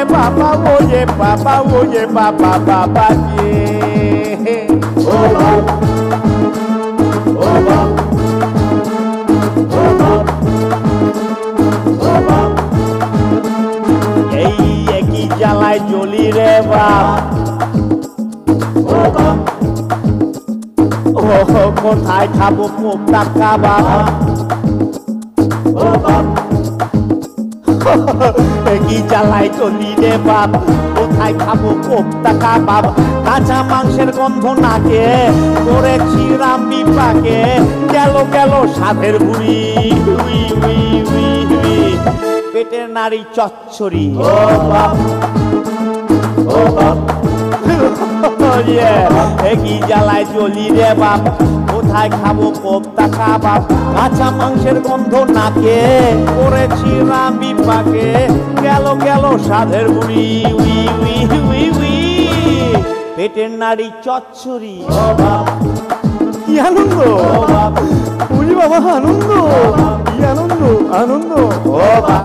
বাবা ওরে বাবা ওরে বাবা বাবা রে ও বাবা ও বাবা ও বাবা ও বাবা এই একই জ্বালায় জ্বলি রে বাবা ও বাবা ও কোথায় খাবো কোপটা কাবাব ও বাবা কি জ্বালায় চলি রে বাপ কোথায় খাবো কোপটা কাবাব কাঁচা মাংসের গন্ধ নাকে করেছি রাম বিপাকে গেল গেল সাধের বুড়ি উই উই উই উই পেটের নারী চচ্চড়ি ও বাপ ও বাপ কি জ্বালায় চলি রে বাপ কোথায় খাবো কোপটা কাবাব কাঁচা মাংসের গন্ধ নাকে করেছি রাম বিপাকে গেল গেল সাধের বুড়ি উই উই উই উই পেটের নারী চচ্চড়ি ও বাপ কি আনন্দ ও বাপ উনি বাবা আনন্দ কি আনন্দ আনন্দ ও বাপ